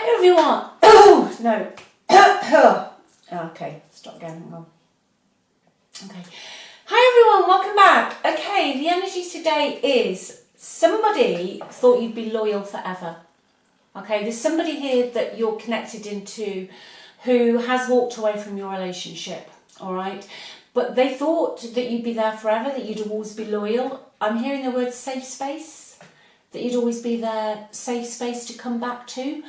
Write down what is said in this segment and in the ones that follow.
Hi everyone. Oh no. Okay, stop again. Hang on. Okay. Hi everyone, welcome back. Okay, the energy today is somebody thought you'd be loyal forever. Okay, there's somebody here that you're connected into who has walked away from your relationship. All right, but they thought that you'd be there forever, that you'd always be loyal. I'm hearing the word safe space, that you'd always be their safe space to come back to.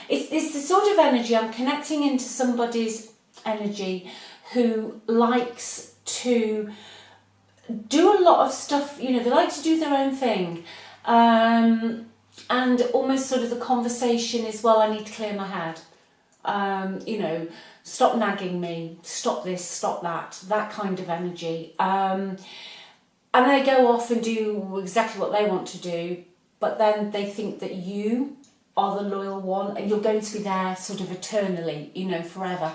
It's the sort of energy, I'm connecting into somebody's energy who likes to do a lot of stuff, you know, they like to do their own thing. And almost sort of the conversation is, well, I need to clear my head. You know, stop nagging me, stop this, stop that kind of energy. And they go off and do exactly what they want to do, but then they think that you are the loyal one and you're going to be there sort of eternally, you know, forever,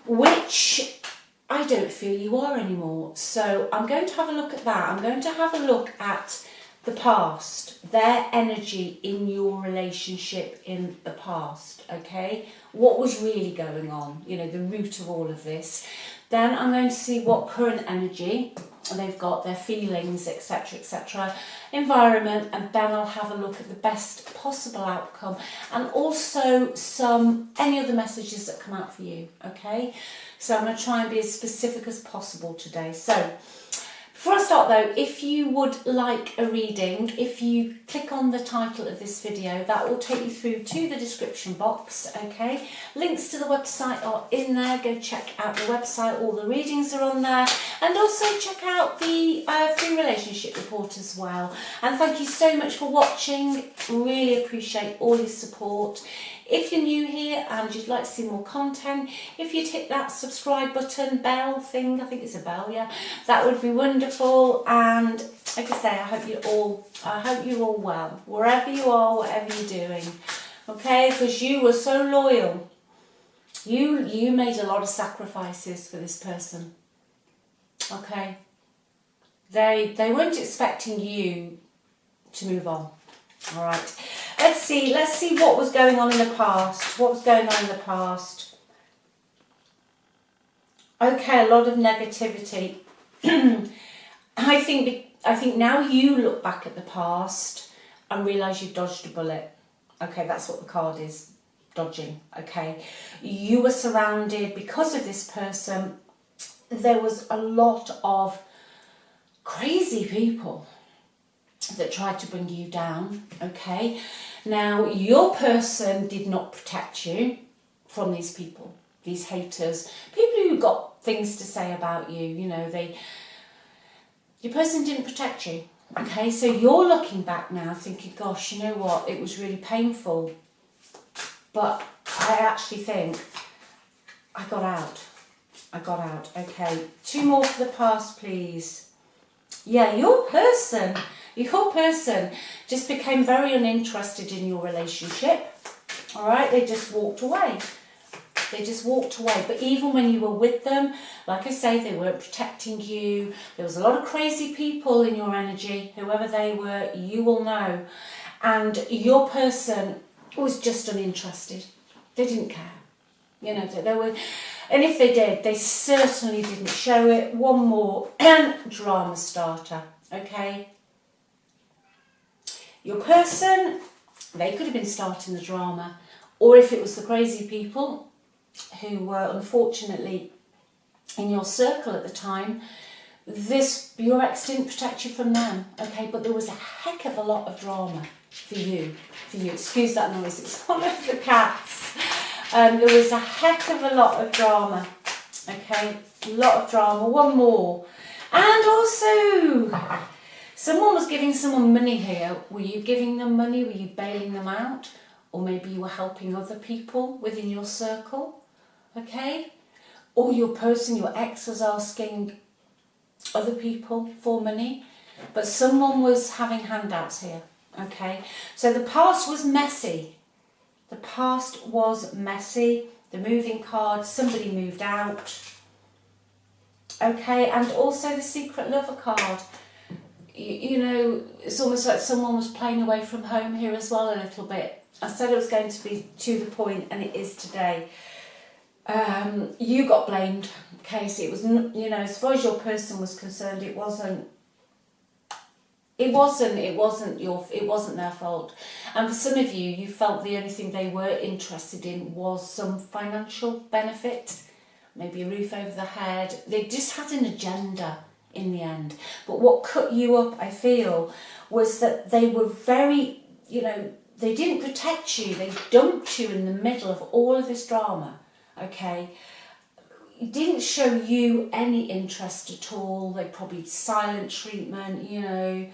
which I don't feel you are anymore. So I'm going to have a look at that. I'm going to have a look at the past, their energy in your relationship in the past, okay? What was really going on, you know, the root of all of this. Then I'm going to see what current energy they've got, their feelings, etc., environment, and then I'll have a look at the best possible outcome and also any other messages that come out for you, okay? So I'm going to try and be as specific as possible today. So before I start though, if you would like a reading, if you click on the title of this video, that will take you through to the description box, okay? Links to the website are in there. Go check out the website, all the readings are on there. And also check out the free relationship report as well. And thank you so much for watching. Really appreciate all your support. If you're new here and you'd like to see more content, if you'd hit that subscribe button, bell thing, I think it's a bell, yeah, that would be wonderful. And like I say, I hope you're all well, wherever you are, whatever you're doing, okay? Because you were so loyal. You made a lot of sacrifices for this person, okay? They weren't expecting you to move on. All right, let's see what was going on in the past. What was going on in the past? Okay, a lot of negativity. I think now you look back at the past and realise you've dodged a bullet. Okay, that's what the card is, dodging, okay? You were surrounded, because of this person, there was a lot of crazy people that tried to bring you down, okay? Now, your person did not protect you from these people, these haters, people who got things to say about you, you know, your person didn't protect you, okay? So you're looking back now thinking, gosh, you know what, it was really painful, but I actually think I got out, okay? 2 more for the past, please. Yeah, your person just became very uninterested in your relationship, all right? They just walked away. But even when you were with them, like I say, they weren't protecting you. There was a lot of crazy people in your energy, whoever they were, you will know. And your person was just uninterested. They didn't care. You know, they were, and if they did, they certainly didn't show it. 1 more, drama starter, okay? Your person, they could have been starting the drama, or if it was the crazy people who were unfortunately in your circle at the time, your ex didn't protect you from them, okay? But there was a heck of a lot of drama for you. Excuse that noise, it's one of the cats. There was a heck of a lot of drama, okay? A lot of drama. 1 more. And also, someone was giving someone money here. Were you giving them money? Were you bailing them out? Or maybe you were helping other people within your circle, okay? Or your person, your ex, was asking other people for money. But someone was having handouts here, okay? So the past was messy. The past was messy. The moving card, somebody moved out. Okay, and also the secret lover card. You know, it's almost like someone was playing away from home here as well a little bit. I said it was going to be to the point, and it is today. You got blamed, Casey. It was, you know, as far as your person was concerned, it wasn't their fault. And for some of you, you felt the only thing they were interested in was some financial benefit, maybe a roof over the head. They just had an agenda in the end. But what cut you up, I feel, was that they were very, you know, they didn't protect you. They dumped you in the middle of all of this drama, okay? It didn't show you any interest at all. They probably silent treatment, you know,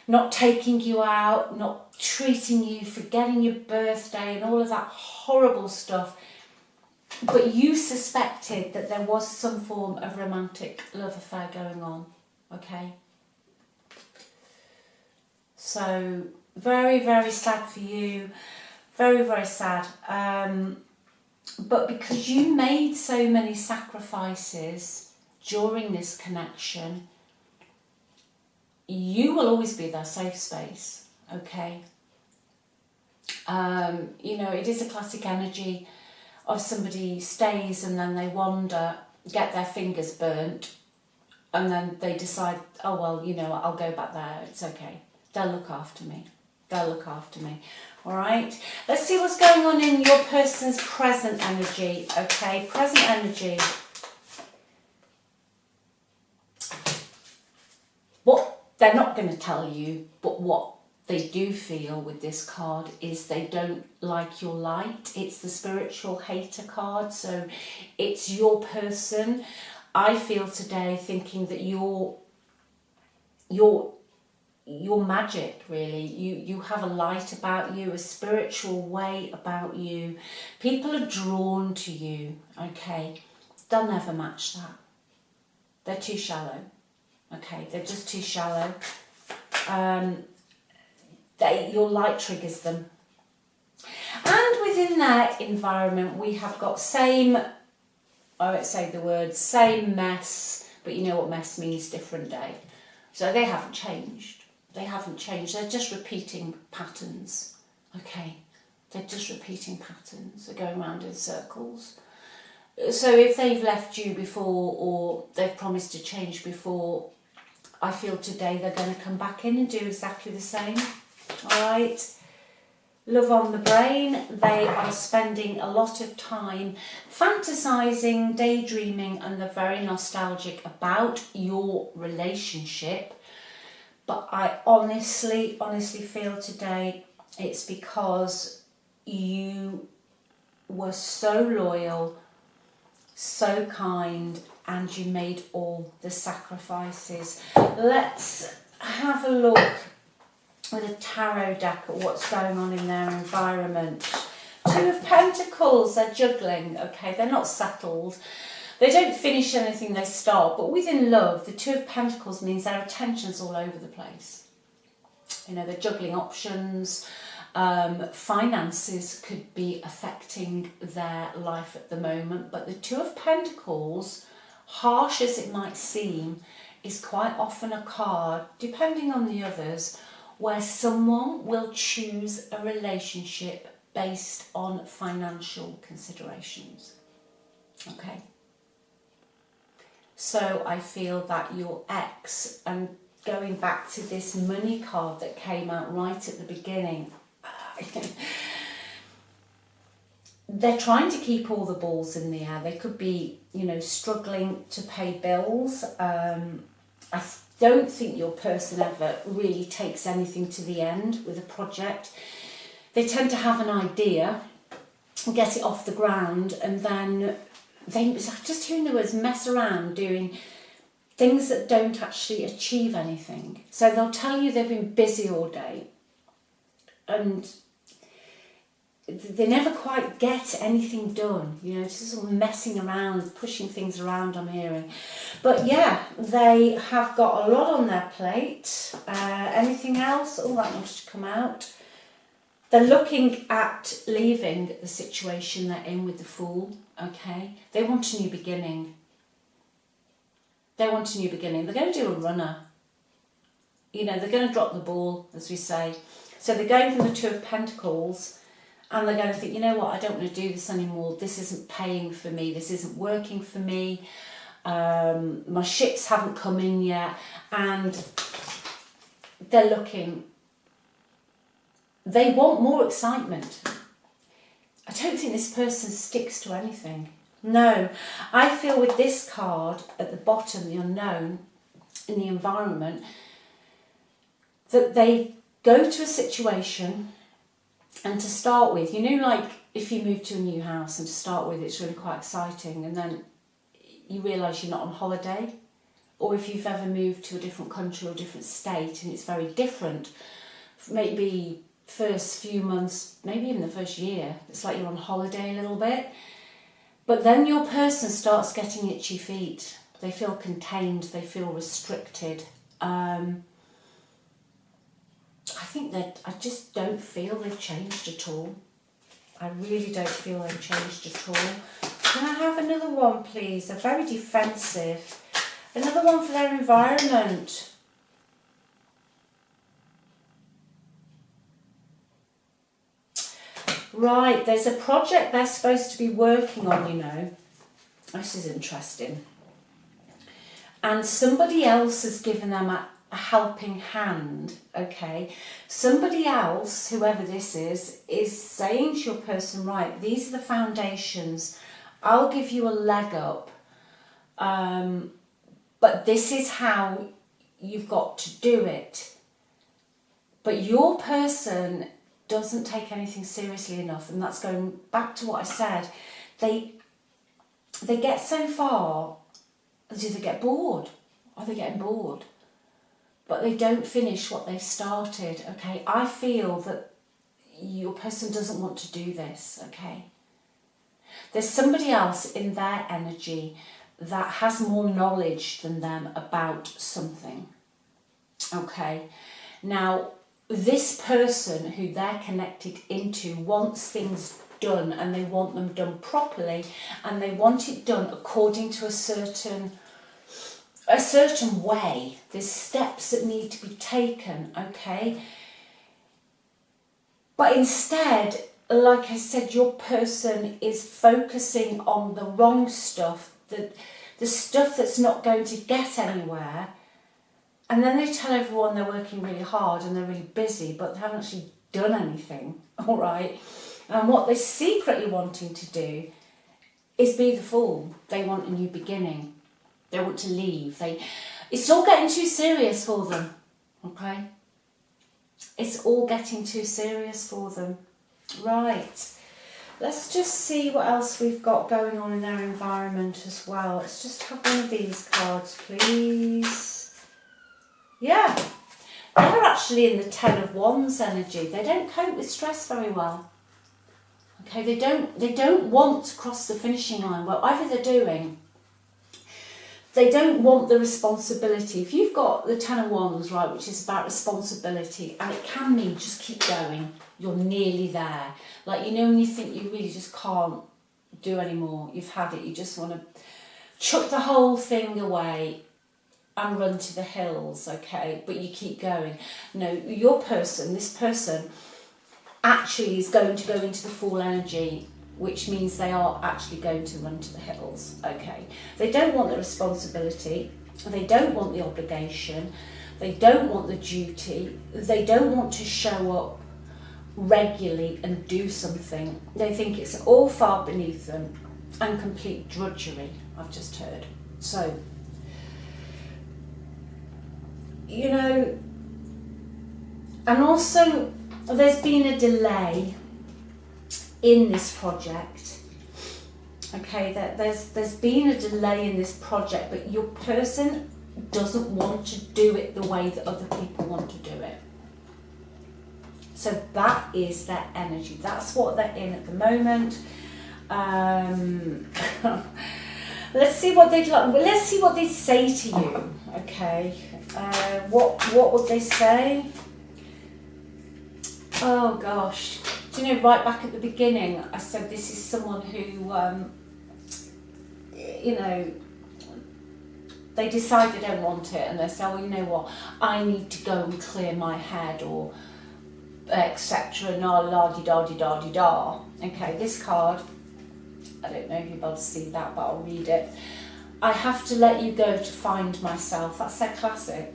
not taking you out, not treating you, forgetting your birthday and all of that horrible stuff. But you suspected that there was some form of romantic love affair going on, okay? So, very, very sad for you. Very, very sad. But because you made so many sacrifices during this connection, you will always be their safe space, okay? You know, it is a classic energy of somebody stays and then they wander, get their fingers burnt, and then they decide, oh, well, you know, I'll go back there, it's okay. They'll look after me. They'll look after me. All right. Let's see what's going on in your person's present energy. Okay. Present energy. What they're not going to tell you, but what they do feel with this card is they don't like your light. It's the spiritual hater card. So it's your person. I feel today thinking that you're magic, really. You have a light about you, a spiritual way about you. People are drawn to you, okay? They'll never match that. They're too shallow, okay? They're just too shallow. Your light triggers them. And within that environment, we have got same, I won't say the word, same mess, but you know what mess means, different day. So they haven't changed. They haven't changed. They're just repeating patterns, okay? They're just repeating patterns. They're going around in circles. So if they've left you before or they've promised to change before, I feel today they're going to come back in and do exactly the same, all right? Love on the brain. They are spending a lot of time fantasizing, daydreaming, and they're very nostalgic about your relationship. But I honestly feel today it's because you were so loyal, so kind, and you made all the sacrifices. Let's have a look with a tarot deck at what's going on in their environment. Two of Pentacles, they're juggling, okay? They're not settled. They don't finish anything they start, but within love, the Two of Pentacles means their attention's all over the place. You know, they're juggling options. Finances could be affecting their life at the moment, but the Two of Pentacles, harsh as it might seem, is quite often a card, depending on the others, where someone will choose a relationship based on financial considerations. Okay? So I feel that your ex, and going back to this money card that came out right at the beginning, they're trying to keep all the balls in the air. They could be, you know, struggling to pay bills. I don't think your person ever really takes anything to the end with a project. They tend to have an idea and get it off the ground, and then they, just hearing the words, mess around doing things that don't actually achieve anything. So they'll tell you they've been busy all day and they never quite get anything done, you know, just sort of messing around, pushing things around, I'm hearing. But yeah, they have got a lot on their plate. Anything else? Oh, that wants to come out. They're looking at leaving the situation they're in with the Fool, okay? They want a new beginning. They want a new beginning. They're going to do a runner. You know, they're going to drop the ball, as we say. So they're going from the Two of Pentacles And they're going to think, you know what, I don't want to do this anymore. This isn't paying for me. This isn't working for me. My ships haven't come in yet. And they're looking, they want more excitement. I don't think this person sticks to anything. No, I feel with this card at the bottom, the unknown, in the environment, that they go to a situation, and to start with, you know, like if you move to a new house, and to start with it's really quite exciting, and then you realise you're not on holiday, or if you've ever moved to a different country or a different state and it's very different, maybe first few months, maybe even the first year, it's like you're on holiday a little bit. But then your person starts getting itchy feet. They feel contained, they feel restricted. I think that I just don't feel they've changed at all. I really don't feel they've changed at all. Can I have another one, please? They're very defensive. Another one for their environment. Right, there's a project they're supposed to be working on, you know. This is interesting. And somebody else has given them a helping hand, okay? Somebody else, whoever this is saying to your person, right, these are the foundations. I'll give you a leg up. But this is how you've got to do it. But your person doesn't take anything seriously enough, and that's going back to what I said. They get so far as if they get bored, or they're getting bored, but they don't finish what they've started, okay? I feel that your person doesn't want to do this, okay? There's somebody else in their energy that has more knowledge than them about something, okay? Now, this person who they're connected into wants things done, and they want them done properly, and they want it done according to a certain way. There's steps that need to be taken, okay? But instead, like I said, your person is focusing on the wrong stuff, the stuff that's not going to get anywhere. And then they tell everyone they're working really hard and they're really busy, but they haven't actually done anything, all right? And what they're secretly wanting to do is be the fool. They want a new beginning. They want to leave. It's all getting too serious for them, okay? It's all getting too serious for them. Right. Let's just see what else we've got going on in their environment as well. Let's just have one of these cards, please. Yeah, they're actually in the 10 of Wands energy. They don't cope with stress very well. Okay, they don't want to cross the finishing line. Whatever they're doing, they don't want the responsibility. If you've got the 10 of Wands, right, which is about responsibility, and it can mean just keep going. You're nearly there. Like, you know, when you think you really just can't do anymore, you've had it, you just want to chuck the whole thing away and run to the hills, okay, but you keep going. No, your person, this person, actually is going to go into the full energy, which means they are actually going to run to the hills, okay. They don't want the responsibility, they don't want the obligation, they don't want the duty, they don't want to show up regularly and do something. They think it's all far beneath them and complete drudgery, I've just heard. So, you know, and also there's been a delay in this project, okay, there's been a delay in this project, but your person doesn't want to do it the way that other people want to do it. So that is their energy, that's what they're in at the moment. Let's see what they'd like. Well, let's see what they say to you. Okay. What would they say? Oh gosh. Do you know, right back at the beginning, I said this is someone who, you know, they decide they don't want it, and they say, well, you know what, I need to go and clear my head, or etc. La la di da di da di da. Okay, this card, I don't know if you're able to see that, but I'll read it. I have to let you go to find myself. That's their classic.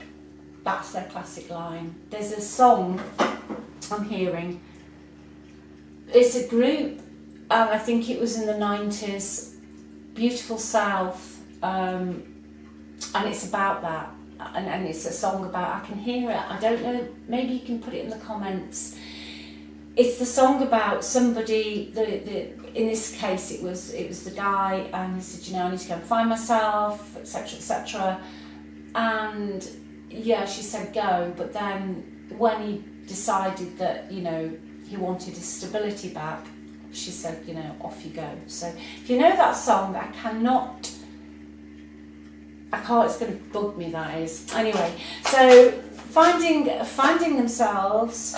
That's their classic line. There's a song I'm hearing. It's a group, I think it was in the 90s, Beautiful South, and it's about that. And it's a song about, I can hear it, I don't know, maybe you can put it in the comments. It's the song about somebody, in this case it was the guy, and he said, you know, I need to go and find myself, etc, etc. And yeah, she said go, but then when he decided that, you know, he wanted his stability back, she said, you know, off you go. So if you know that song, I can't, it's going to bug me, that is. Anyway, so finding themselves.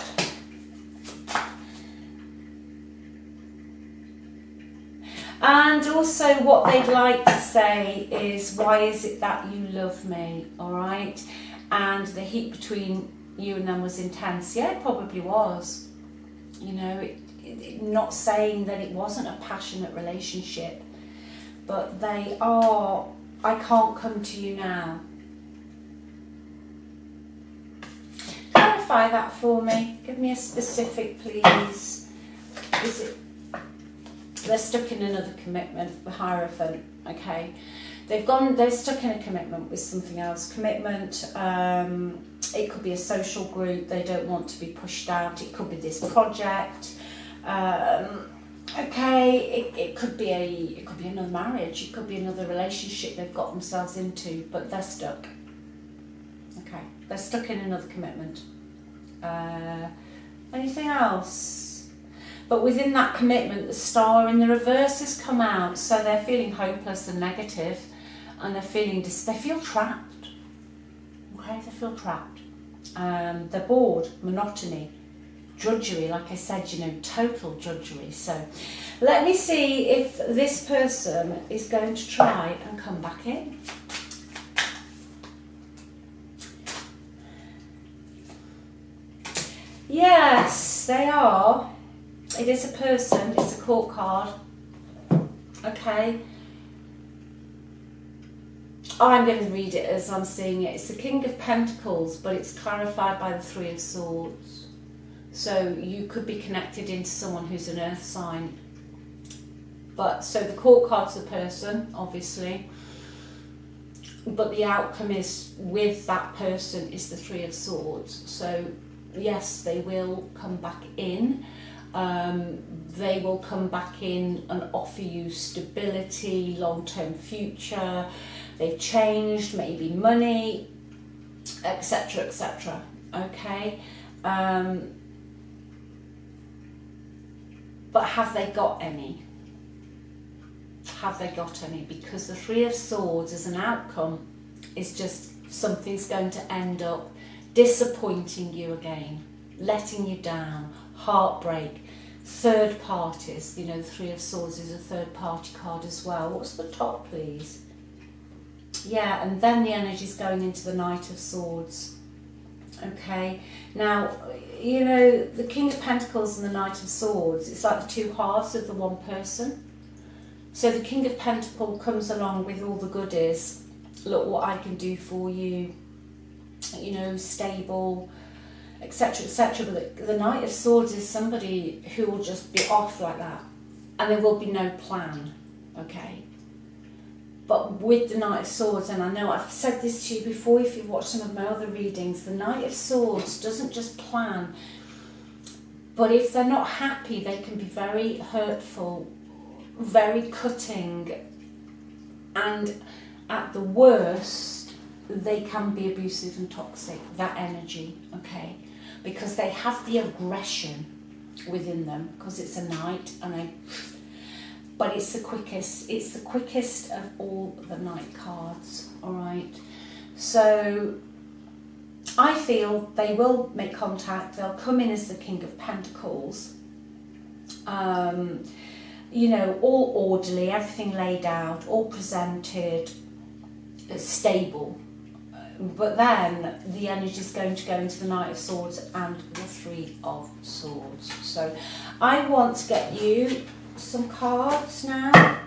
And also what they'd like to say is, why is it that you love me, all right? And the heat between you and them was intense. Yeah, it probably was. You know, not saying that it wasn't a passionate relationship, but they are, I can't come to you now. Clarify that for me. Give me a specific, please. Is it, they're stuck in another commitment, the Hierophant, okay? They're stuck in a commitment with something else. Commitment, it could be a social group, they don't want to be pushed out, it could be this project, okay, it could be another marriage, it could be another relationship they've got themselves into, but they're stuck. Okay, they're stuck in another commitment. Anything else? But within that commitment, the Star in the reverse has come out, so they're feeling hopeless and negative, and they feel trapped. Okay, they feel trapped. They're bored, monotony, drudgery, like I said, you know, total drudgery. So let me see if this person is going to try and come back in. Yes, they are. It is a person, it's a court card. Okay. I'm going to read it as I'm seeing it. It's the King of Pentacles, but it's clarified by the Three of Swords. So you could be connected into someone who's an earth sign. But so the court card's the person, obviously. But the outcome is, with that person, is the Three of Swords. So yes, they will come back in. They will come back in and offer you stability, long-term future. They've changed, maybe money, etc, etc. Okay, but have they got any? Have they got any? Because the Three of Swords as an outcome is just something's going to end up disappointing you again, letting you down, heartbreak. Third parties, you know, the Three of Swords is a third party card as well. What's the top, please? Yeah, and then the energy is going into the Knight of Swords. Okay, now, you know, the King of Pentacles and the Knight of Swords, it's like the two halves of the one person. So the King of Pentacles comes along with all the goodies. Look what I can do for you, you know, stable, etc, etc. But the Knight of Swords is somebody who will just be off like that, and there will be no plan. Okay, but with the Knight of Swords, and I know I've said this to you before if you've watched some of my other readings, the Knight of Swords doesn't just plan, but if they're not happy, they can be very hurtful, very cutting, and at the worst they can be abusive and toxic, that energy. Okay, because they have the aggression within them, because it's a knight, and but it's the quickest of all the knight cards. All right, so I feel they will make contact. They'll come in as the King of Pentacles, you know, all orderly, everything laid out, all presented, stable. But then the energy is going to go into the Knight of Swords and the Three of Swords. So I want to get you some cards now.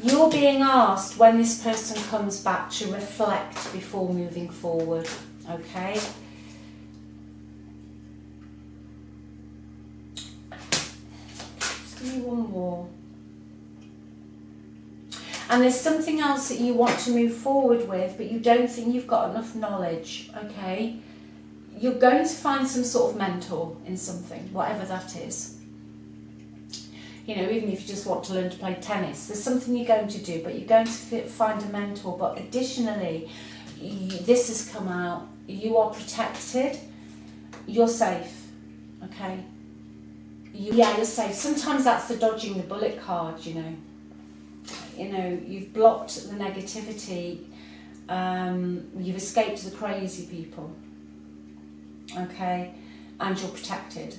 You're being asked when this person comes back to reflect before moving forward, okay? Just give me one more. And there's something else that you want to move forward with, but you don't think you've got enough knowledge, okay? You're going to find some sort of mentor in something, whatever that is. You know, even if you just want to learn to play tennis, there's something you're going to do, but you're going to find a mentor. But additionally, this has come out, you are protected, you're safe, okay? Yeah, you're safe. Sometimes that's the dodging the bullet card, you know. You know, you've blocked the negativity, you've escaped the crazy people, okay, and you're protected.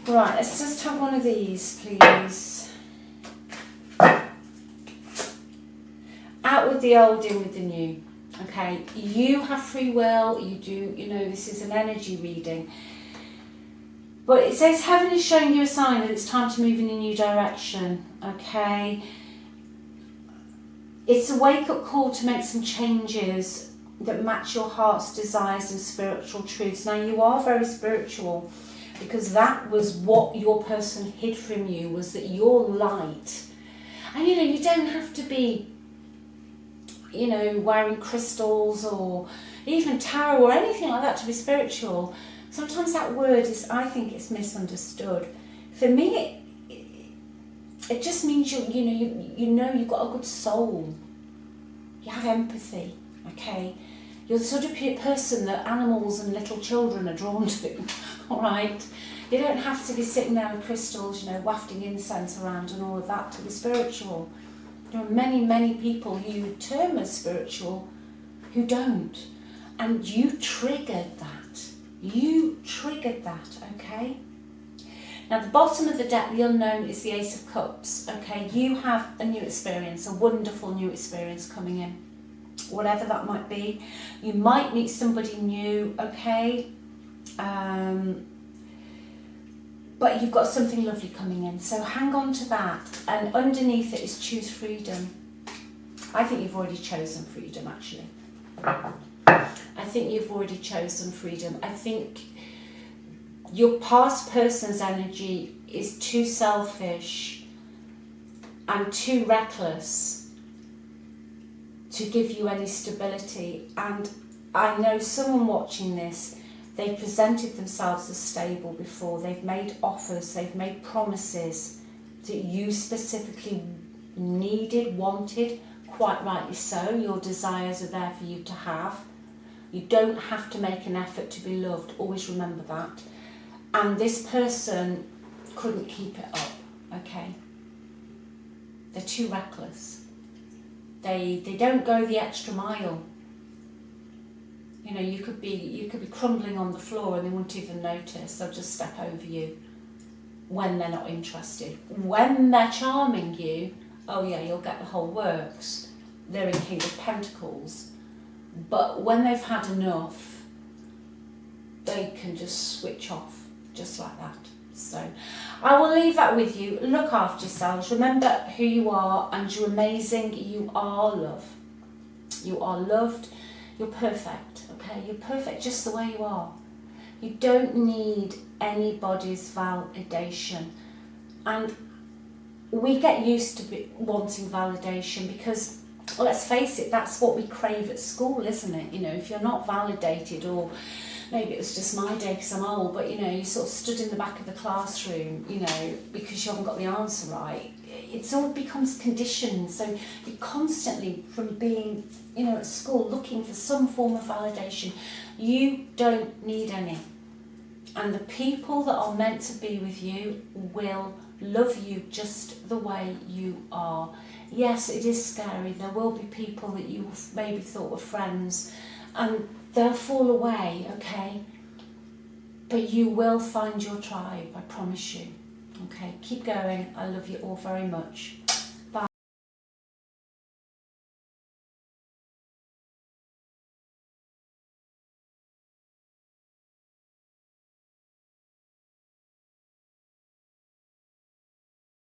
Right, let's just have one of these, please. Out with the old, in with the new, okay. You have free will, you do, you know, this is an energy reading. But it says heaven is showing you a sign that it's time to move in a new direction, okay? It's a wake-up call to make some changes that match your heart's desires and spiritual truths. Now, you are very spiritual, because that was what your person hid from you, was that your light. And, you know, you don't have to be, you know, wearing crystals or even tarot or anything like that to be spiritual. Sometimes that word is, I think it's misunderstood. For me, it just means you know you've got a good soul. You have empathy, okay? You're the sort of person that animals and little children are drawn to, all right? You don't have to be sitting there with crystals, you know, wafting incense around and all of that to be spiritual. There are many, many people who you term as spiritual who don't. And you triggered that. You triggered that, okay? Now, the bottom of the deck, the unknown, is the Ace of Cups, okay? You have a new experience, a wonderful new experience coming in, whatever that might be. You might meet somebody new, okay? But you've got something lovely coming in, so hang on to that. And underneath it is choose freedom. I think you've already chosen freedom, actually. I think you've already chosen freedom. I think your past person's energy is too selfish and too reckless to give you any stability. And I know someone watching this, they presented themselves as stable before. They've made offers, they've made promises that you specifically needed, wanted, quite rightly so. Your desires are there for you to have. You don't have to make an effort to be loved, always remember that. And this person couldn't keep it up, okay? They're too reckless. They don't go the extra mile. You know, you could be crumbling on the floor and they won't even notice. They'll just step over you when they're not interested. When they're charming you, oh yeah, you'll get the whole works. They're in King of Pentacles. But when they've had enough, they can just switch off, just like that. So I will leave that with you. Look after yourselves. Remember who you are, and you're amazing. You are love. You are loved. You're perfect, okay? You're perfect just the way you are. You don't need anybody's validation. And we get used to wanting validation because, well, let's face it, that's what we crave at school, isn't it? You know, if you're not validated, or maybe it was just my day because I'm old, but you know, you sort of stood in the back of the classroom, you know, because you haven't got the answer right. It's all becomes conditioned. So you're constantly, from being, you know, at school, looking for some form of validation. You don't need any. And the people that are meant to be with you will love you just the way you are. Yes, it is scary. There will be people that you maybe thought were friends, and they'll fall away, okay? But you will find your tribe, I promise you, Okay, keep going. I love you all very much.